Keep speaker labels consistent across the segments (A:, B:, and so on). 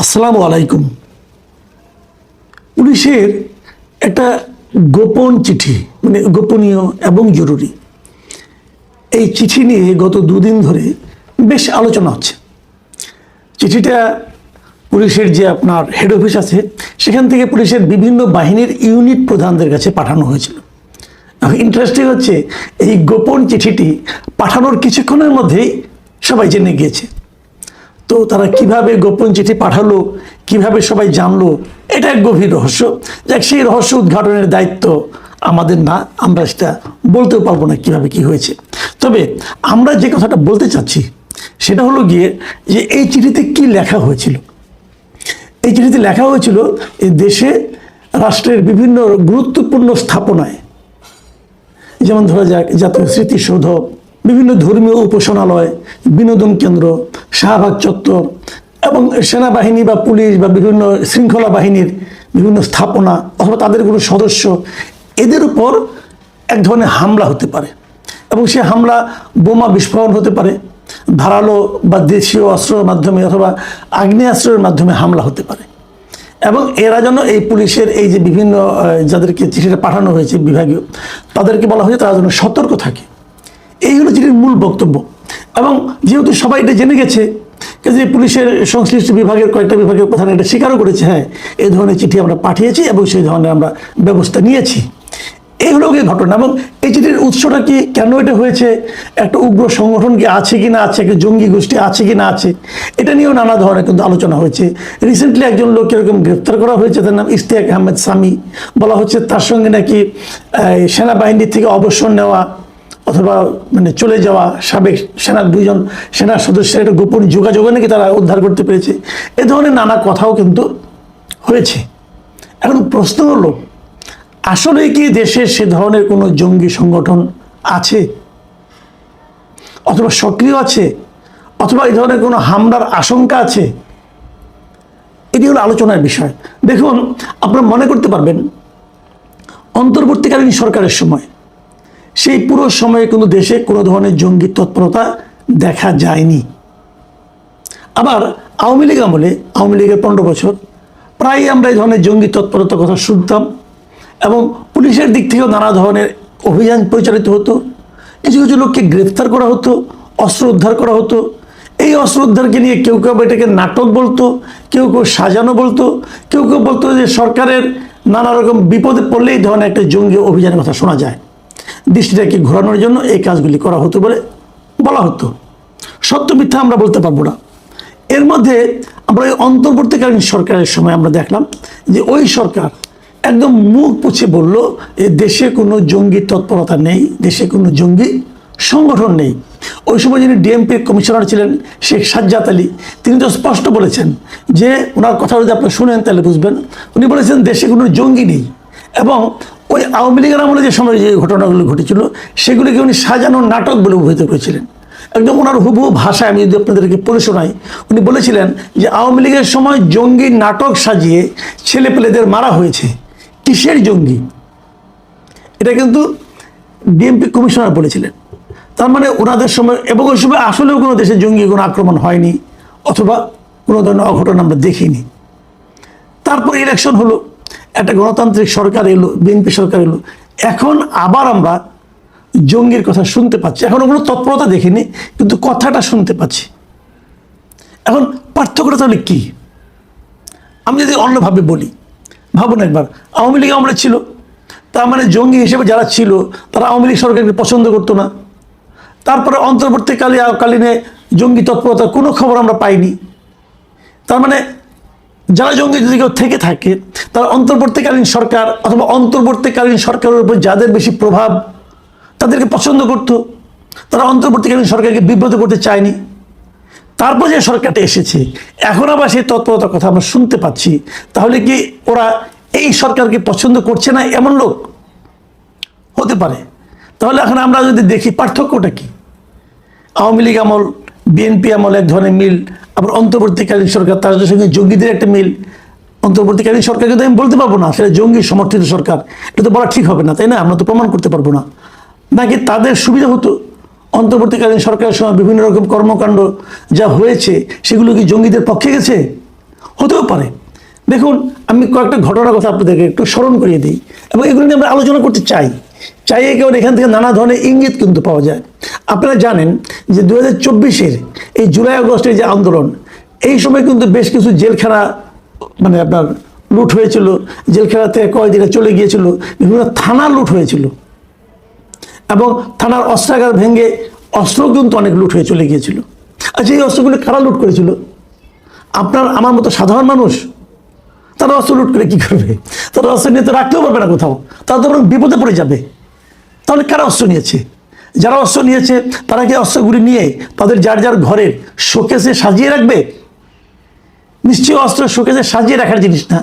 A: আসসালামু আলাইকুম। পুলিশের একটা গোপন চিঠি, মানে গোপনীয় এবং জরুরি, এই চিঠি নিয়ে গত দুদিন ধরে বেশ আলোচনা হচ্ছে। চিঠিটা পুলিশের যে আপনার হেড অফিস আছে সেখান থেকে পুলিশের বিভিন্ন বাহিনীর ইউনিট প্রধানদের কাছে পাঠানো হয়েছিল। ইন্টারেস্টিং হচ্ছে, এই গোপন চিঠিটি পাঠানোর কিছুক্ষণের মধ্যেই সবাই জেনে গিয়েছে। তো তারা কিভাবে গোপন চিঠি পাঠালো, কিভাবে সবাই জানলো, এটা এক গভীর রহস্য। যাক, সেই রহস্য উদ্ঘাটনের দায়িত্ব আমাদের না, আমরা সেটা বলতেও পারবো না কিভাবে কি হয়েছে। তবে আমরা যে কথাটা বলতে চাচ্ছি সেটা হলো গিয়ে যে এই চিঠিতে কি লেখা হয়েছিল। এই চিঠিতে লেখা হয়েছিল এই দেশে রাষ্ট্রের বিভিন্ন গুরুত্বপূর্ণ স্থাপনায়, যেমন ধরা যাক জাতীয় স্মৃতিসৌধ, বিভিন্ন ধর্মীয় উপাসনালয়, বিনোদন কেন্দ্র, শাহবাগ চত্বর এবং সেনাবাহিনী বা পুলিশ বা বিভিন্ন শৃঙ্খলা বাহিনীর বিভিন্ন স্থাপনা অথবা তাদের কোনো সদস্য, এদের উপর এক ধরনের হামলা হতে পারে এবং সে হামলা বোমা বিস্ফোরণ হতে পারে, ধারালো বা দেশীয় অস্ত্রের মাধ্যমে অথবা আগ্নেয়াস্ত্রের মাধ্যমে হামলা হতে পারে। এবং এরা যেন এই পুলিশের এই যে বিভিন্ন যাদেরকে চিঠিটা পাঠানো হয়েছে বিভাগীয়, তাদেরকে বলা হয়েছে তারা যেন সতর্ক থাকে। এই হলো চিঠির মূল বক্তব্য। এবং যেহেতু সবাই এটা জেনে গেছে যে পুলিশের সংশ্লিষ্ট বিভাগের কয়েকটা বিভাগের প্রধান এটা স্বীকারও করেছে, হ্যাঁ এই ধরনের চিঠি আমরা পাঠিয়েছি এবং সেই ধরনের আমরা ব্যবস্থা নিয়েছি। এই হলো এই ঘটনা। এবং এই চিঠির উৎসটা কি, কেন এটা হয়েছে, একটা উগ্র সংগঠন কি আছে কি না আছে, একটা জঙ্গি গোষ্ঠী আছে কি না আছে, এটা নিয়েও নানা ধরনের কিন্তু আলোচনা হয়েছে। রিসেন্টলি একজন লোক এরকম গ্রেফতার করা হয়েছে, তার নাম ইশতিয়াক আহমেদ সামি। বলা হচ্ছে তার সঙ্গে নাকি সেনাবাহিনীর থেকে অবসর নেওয়া অথবা মানে চলে যাওয়া সাবেক সেনার দুইজন সেনা সদস্যের একটা গোপন যোগাযোগে নাকি তারা উদ্ধার করতে পেরেছে। এ ধরনের নানা কথাও কিন্তু হয়েছে। এখন প্রশ্ন হলো, আসলে কি দেশে সে ধরনের কোনো জঙ্গি সংগঠন আছে অথবা সক্রিয় আছে অথবা এই ধরনের কোনো হামলার আশঙ্কা আছে? এটি হলো আলোচনার বিষয়। দেখুন, আপনারা মনে করতে পারবেন অন্তর্বর্তীকালীন সরকারের সময়, সেই পুরো সময়ে কিন্তু দেশে কোনো ধরনের জঙ্গি তৎপরতা দেখা যায়নি। আবার আওয়ামী লীগ আমলে, আওয়ামী লীগের 15 বছর প্রায় আমরা এই ধরনের জঙ্গি তৎপরতার কথা শুনতাম এবং পুলিশের দিক থেকেও নানা ধরনের অভিযান পরিচালিত হতো। কিছু কিছু লোককে গ্রেফতার করা হতো, অস্ত্র উদ্ধার করা হতো। এই অস্ত্র উদ্ধারকে নিয়ে কেউ কেউ এটাকে নাটক বলতো, কেউ কেউ সাজানো বলতো, কেউ কেউ বলতো যে সরকারের নানা রকম বিপদে পড়লে এই ধরনের একটা জঙ্গি অভিযানের কথা শোনা যায়, দৃষ্টিটাকে ঘোরানোর জন্য এই কাজগুলি করা হতো বলে বলা হতো। সত্য মিথ্যা আমরা বলতে পারবো না। এর মধ্যে আমরা এই অন্তর্বর্তীকালীন সরকারের সময় আমরা দেখলাম যে ওই সরকার একদম মুখ পুছে বলল যে দেশে কোনো জঙ্গি তৎপরতা নেই, দেশে কোনো জঙ্গি সংগঠন নেই। ওই সময় যিনি ডিএমপির কমিশনার ছিলেন শেখ সাজ্জাদ আলী, তিনি তো স্পষ্ট বলেছেন যে, ওনার কথা যদি আপনি শুনেন তাহলে বুঝবেন, উনি বলেছেন দেশে কোনো জঙ্গি নেই। এবং ওই আওয়ামী লীগের আমলে যে সময় যে ঘটনাগুলো ঘটেছিল সেগুলিকে উনি সাজানো নাটক বলে অভিহিত করেছিলেন। একদম ওনার হুবহু ভাষায় আমি যদি আপনাদেরকে পড়ে শোনাই, উনি বলেছিলেন যে আওয়ামী লীগের সময় জঙ্গি নাটক সাজিয়ে ছেলেপেলেদের মারা হয়েছে। কিসের জঙ্গি? এটা কিন্তু ডিএমপি কমিশনার বলেছিলেন। তার মানে ওনাদের সময়, এবং ওই সময় আসলেও কোনো দেশে জঙ্গি কোনো আক্রমণ হয়নি অথবা কোনো ধরনের অঘটন আমরা দেখিনি। তারপর ইলেকশন হলো, একটা গণতান্ত্রিক সরকার এলো, বিএনপি সরকার এলো, এখন আবার আমরা জঙ্গির কথা শুনতে পাচ্ছি। এখনো কোনো তৎপরতা দেখিনি, কিন্তু কথাটা শুনতে পাচ্ছি। এখন পার্থক্যটা তাহলে কি? আমি যদি অন্যভাবে বলি, ভাবুন একবার, আওয়ামী লীগ আমলে ছিল, তার মানে জঙ্গি হিসেবে যারা ছিল তারা আওয়ামী লীগ সরকারকে পছন্দ করতো না। তারপরে অন্তর্বর্তীকালীনে জঙ্গি তৎপরতার কোনো খবর আমরা পাইনি। তার মানে যারা জঙ্গি যদি কেউ থেকে থাকে, তারা অন্তর্বর্তীকালীন সরকার অথবা অন্তর্বর্তীকালীন সরকারের উপর যাদের বেশি প্রভাব তাদেরকে পছন্দ করতো, তারা অন্তর্বর্তীকালীন সরকারকে বিব্রত করতে চায়নি। তারপর যে সরকারটা এসেছে, এখন আবার সেই তৎপরতার কথা আমরা শুনতে পাচ্ছি। তাহলে কি ওরা এই সরকারকে পছন্দ করছে না এমন লোক হতে পারে? তাহলে এখন আমরা যদি দেখি পার্থক্যটা কি? আওয়ামী লীগ আমল, বিএনপি আমল এক ধরনের মিল, আবার অন্তর্বর্তীকালীন সরকার তাদের সঙ্গে জঙ্গিদের একটা মিল। অন্তর্বর্তীকালীন সরকার কিন্তু আমি বলতে পারবো না সেটা জঙ্গি সমর্থিত সরকার, এটা তো বলা ঠিক হবে না, তাই না? আমরা তো প্রমাণ করতে পারবো না। নাকি তাদের সুবিধা হতো অন্তর্বর্তীকালীন সরকারের সময় বিভিন্ন রকম কর্মকাণ্ড যা হয়েছে সেগুলো কি জঙ্গিদের পক্ষে গেছে? হতেও পারে। দেখুন, আমি কয়েকটা ঘটনার কথা আপনাদেরকে একটু স্মরণ করিয়ে দিই এবং এগুলো নিয়ে আমরা আলোচনা করতে চাই কেবল এখান থেকে নানা ধরনের ইঙ্গিত কিন্তু পাওয়া যায়। আপনারা জানেন যে 2024-এর এই জুলাই আগস্টের যে আন্দোলন, এই সময় কিন্তু বেশ কিছু জেলখানা মানে আপনার লুট হয়েছিল, জেলখানা থেকে কয়েকদিনে চলে গিয়েছিল, বিভিন্ন থানা লুট হয়েছিল এবং থানার অস্ত্রাগার ভেঙে অস্ত্র কিন্তু অনেক লুট হয়ে চলে গিয়েছিল। আচ্ছা, এই অস্ত্রগুলো কারা লুট করেছিল? আপনার আমার মতো সাধারণ মানুষ? তারা অস্ত্র লুট করে কি করবে? তারা অস্ত্র নিয়ে তো রাখতেও পারবে না কোথাও, তারা তো বরং বিপদে পড়ে যাবে। তাহলে কারা অস্ত্র নিয়েছে? যারা অস্ত্র নিয়েছে তারা কি অস্ত্রগুলি নিয়ে তাদের যার যার ঘরের শোকেসে সাজিয়ে রাখবে? নিশ্চয়ই অস্ত্র শোকেসে সাজিয়ে রাখার জিনিস না,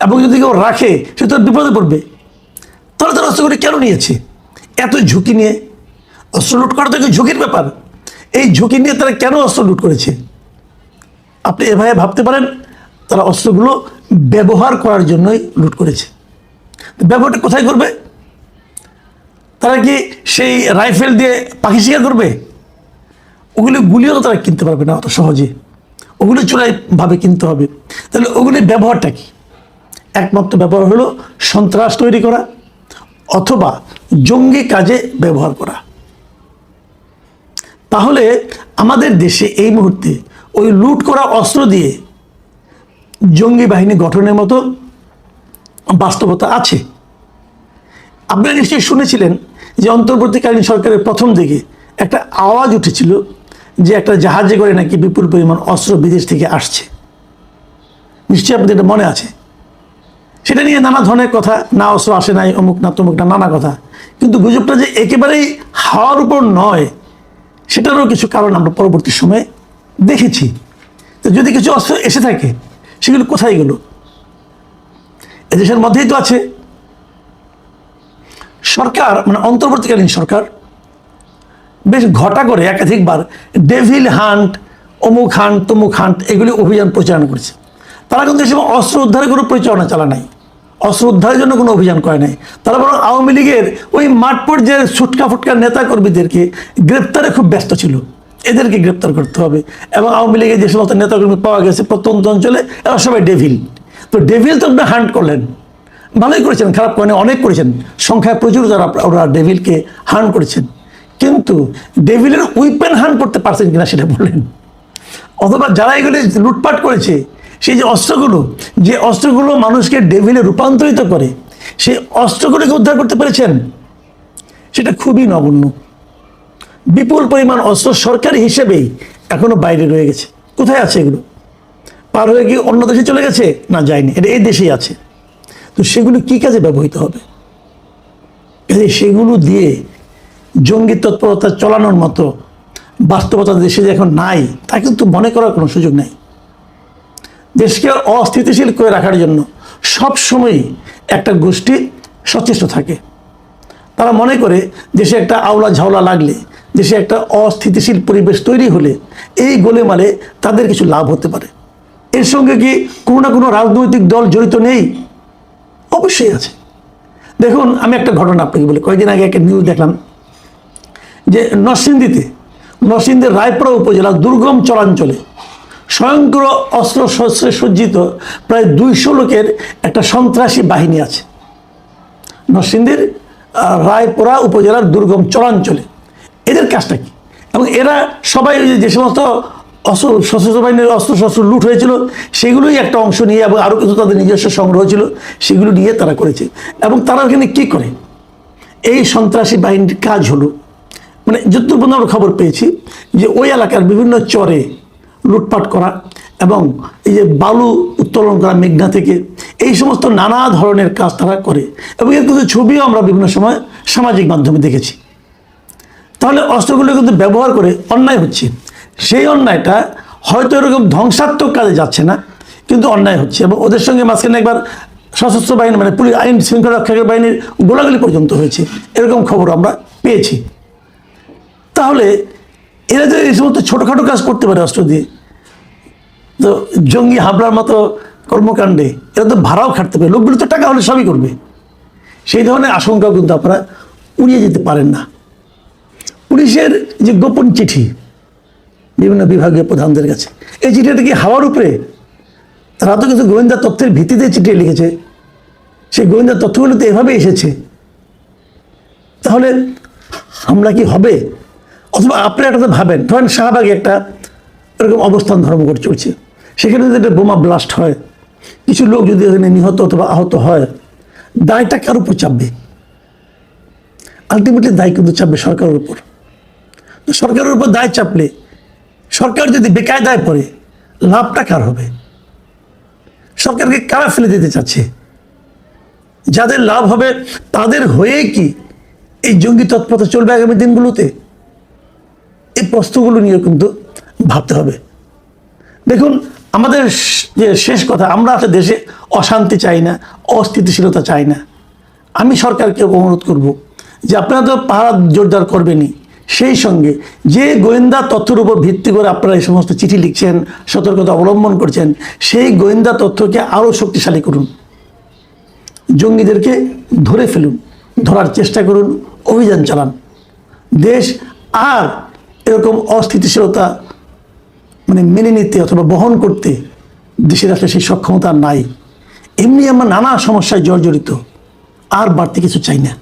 A: এবং যদি কেউ রাখে সে তো বিপদে পড়বে। তাহলে তারা অস্ত্রগুলি কেন নিয়েছে? এত ঝুঁকি নিয়ে অস্ত্র লুট করা তো একটু ঝুঁকির ব্যাপার। এই ঝুঁকি নিয়ে তারা কেন অস্ত্র লুট করেছে? আপনি এভাবে ভাবতে পারেন, তারা অস্ত্রগুলো ব্যবহার করার জন্যই লুট করেছে। ব্যবহারটা কোথায় করবে? তারা কি সেই রাইফেল দিয়ে পাখি শিকার করবে? ওগুলি গুলিও তো তারা কিনতে পারবে না অত সহজে, ওগুলি চোরাইভাবে কিনতে হবে। তাহলে ওগুলির ব্যবহারটা কি? একমাত্র ব্যবহার হলো সন্ত্রাস তৈরি করা অথবা জঙ্গি কাজে ব্যবহার করা। তাহলে আমাদের দেশে এই মুহূর্তে ওই লুট করা অস্ত্র দিয়ে জঙ্গি বাহিনী গঠনের মতো বাস্তবতা আছে। আপনারা নিশ্চয়ই শুনেছিলেন যে অন্তর্বর্তীকালীন সরকারের প্রথম দিকে একটা আওয়াজ উঠেছিল যে একটা জাহাজে করে নাকি বিপুল পরিমাণ অস্ত্র বিদেশ থেকে আসছে। নিশ্চয়ই আপনাদের এটা মনে আছে। সেটা নিয়ে নানা ধরনের কথা, না অস্ত্র আসে নাই, অমুক না তমুক না, নানা কথা। কিন্তু গুজবটা যে একেবারেই হাওয়ার উপর নয়, সেটারও কিছু কারণ আমরা পরবর্তী সময়ে দেখেছি। তো যদি কিছু অস্ত্র এসে থাকে, সেগুলো কোথায় গেল? এদেশের মধ্যেই তো আছে। সরকার মানে অন্তর্বর্তীকালীন সরকার বেশ ঘটা করে একাধিকবার ডেভিল হান্ট, অমুক হান্ট, তমুক হান্ট এগুলি অভিযান পরিচালনা করেছে। তারা কিন্তু এসব অস্ত্র উদ্ধারের কোনো পরিচালনা চালা নাই, অস্ত্র উদ্ধারের জন্য কোনো অভিযান করে নাই। তারা বরং আওয়ামী লীগের ওই মাঠ পর্যায়ের ছুটকা ফুটকা নেতাকর্মীদেরকে গ্রেপ্তারে খুব ব্যস্ত ছিল। এদেরকে গ্রেপ্তার করতে হবে, এবং আওয়ামী লীগের যে সমস্ত নেতাকর্মী পাওয়া গেছে প্রত্যন্ত অঞ্চলে, এরা সবাই ডেভিল। তো ডেভিল তো আপনি হান্ট করলেন, ভালোই করেছেন, খারাপ করেন, অনেক করেছেন, সংখ্যায় প্রচুর যারা ওরা ডেভিলকে হান্ট করেছেন। কিন্তু ডেভিলের উইপেন হান্ট করতে পারছেন কিনা সেটা বললেন। অথবা যারা এগুলি লুটপাট করেছে, সেই যে অস্ত্রগুলো মানুষকে ডেভিলে রূপান্তরিত করে, সেই অস্ত্রগুলোকে উদ্ধার করতে পেরেছেন, সেটা খুবই নগণ্য। বিপুল পরিমাণ অস্ত্র সরকারি হিসেবেই এখনো বাইরে রয়ে গেছে। কোথায় আছে এগুলো? পার হয়ে কি অন্য দেশে চলে গেছে? না, যায়নি, এটা এই দেশেই আছে। তো সেগুলো কি কাজে ব্যবহৃত হবে? সেগুলো দিয়ে জঙ্গি তৎপরতা চালানোর মতো বাস্তবতা দেশে যে এখন নাই, তা কিন্তু মনে করার কোনো সুযোগ নাই। দেশকে অস্থিতিশীল করে রাখার জন্য সবসময়ই একটা গোষ্ঠী সচেষ্ট থাকে। তারা মনে করে দেশে একটা আওলা ঝাওলা লাগলে, দেশে একটা অস্থিতিশীল পরিবেশ তৈরি হলে এই গোলেমালে তাদের কিছু লাভ হতে পারে। এর সঙ্গে কি কোনো না কোনো রাজনৈতিক দল জড়িত নেই? অবশ্যই আছে। দেখুন, আমি একটা ঘটনা আপনাকে বলি। কয়েকদিন আগে একটা নিউজ দেখলাম যে নরসিংদীর রায়পুরা উপজেলা দুর্গম চরাঞ্চলে স্বয়ংক্রিয় অস্ত্র শস্ত্রে সজ্জিত প্রায় 200 লোকের একটা সন্ত্রাসী বাহিনী আছে নরসিংদীর রায়পুরা উপজেলার দুর্গম চরাঞ্চলে। এদের কাজটা কি? এবং এরা সবাই যে সমস্ত সশস্ত্র বাহিনীর অস্ত্রশস্ত্র লুট হয়েছিল সেগুলোই একটা অংশ নিয়ে, এবং আরও কিছু তাদের নিজস্ব সংগ্রহ ছিল, সেগুলো নিয়ে তারা করেছে। এবং তারা ওখানে কী করে? এই সন্ত্রাসী বাহিনীর কাজ হলো, মানে যতটুকু আমরা খবর পেয়েছি যে ওই এলাকার বিভিন্ন চরে লুটপাট করা এবং এই যে বালু উত্তোলন করা মেঘনা থেকে, এই সমস্ত নানা ধরনের কাজ তারা করে। এবং এর কিছু ছবিও আমরা বিভিন্ন সময় সামাজিক মাধ্যমে দেখেছি। তাহলে অস্ত্রগুলো কিন্তু ব্যবহার করে অন্যায় হচ্ছে। সেই অন্যায়টা হয়তো এরকম ধ্বংসাত্মক কাজে যাচ্ছে না, কিন্তু অন্যায় হচ্ছে। এবং ওদের সঙ্গে মাঝখানে একবার সশস্ত্র বাহিনী মানে পুলিশ আইন শৃঙ্খলা রক্ষাকারী বাহিনীর গোলাগুলি পর্যন্ত হয়েছে, এরকম খবর আমরা পেয়েছি। তাহলে এরা যদি এই সমস্ত ছোটোখাটো কাজ করতে পারে অস্ত্র দিয়ে, তো জঙ্গি হাবড়ার মতো কর্মকাণ্ডে এরা তো ভাড়াও খাটতে পারে, লোকগুলো তো টাকা হলে সবই করবে। সেই ধরনের আশঙ্কাও কিন্তু আপনারা উড়িয়ে যেতে পারেন না। পুলিশের যে গোপন চিঠি বিভিন্ন বিভাগীয় প্রধানদের কাছে, এই চিঠিটা কি হাওয়ার উপরে? তারা তো কিছু গোয়েন্দা তথ্যের ভিত্তিতে চিঠি লিখেছে, সেই গোয়েন্দা তথ্যগুলো তো এভাবে এসেছে। তাহলে হামলা কি হবে? অথবা আপনি একটা ভাবেন, ধরেন শাহবাগে একটা এরকম অবস্থান ধর্মঘট চলছে, সেখানে যদি একটা বোমা ব্লাস্ট হয়, কিছু লোক যদি এখানে নিহত অথবা আহত হয়, দায়টা কার উপর চাপবে? আলটিমেটলি দায় কিন্তু চাপবে সরকারের উপর। তো সরকারের উপর দায় চাপলে সরকার যদি বেকায়দায় পড়ে, লাভটা কার হবে? সরকারকে কারা ফেলে দিতে চাচ্ছে? যাদের লাভ হবে তাদের হয়ে কি এই জঙ্গি তৎপরতা চলবে আগামী দিনগুলোতে? এই প্রশ্নগুলো নিয়ে কিন্তু ভাবতে হবে। দেখুন, আমাদের যে শেষ কথা, আমরা আসলে দেশে অশান্তি চাই না, অস্থিতিশীলতা চাই না। আমি সরকারকে অনুরোধ করব যে আপনারা তো পাহারা জোরদার করবেনই, সেই সঙ্গে যে গোয়েন্দা তথ্যের উপর ভিত্তি করে আপনারা এই সমস্ত চিঠি লিখছেন, সতর্কতা অবলম্বন করছেন, সেই গোয়েন্দা তথ্যকে আরও শক্তিশালী করুন। জঙ্গিদেরকে ধরে ফেলুন, ধরার চেষ্টা করুন, অভিযান চালান। দেশ আর এরকম অস্থিতিশীলতা মেনে নিতে অথবা বহন করতে দেশের আসলে সেই সক্ষমতা নাই। এমনি আমরা নানা সমস্যায় জর্জরিত, আর বাড়তি কিছু চাই না।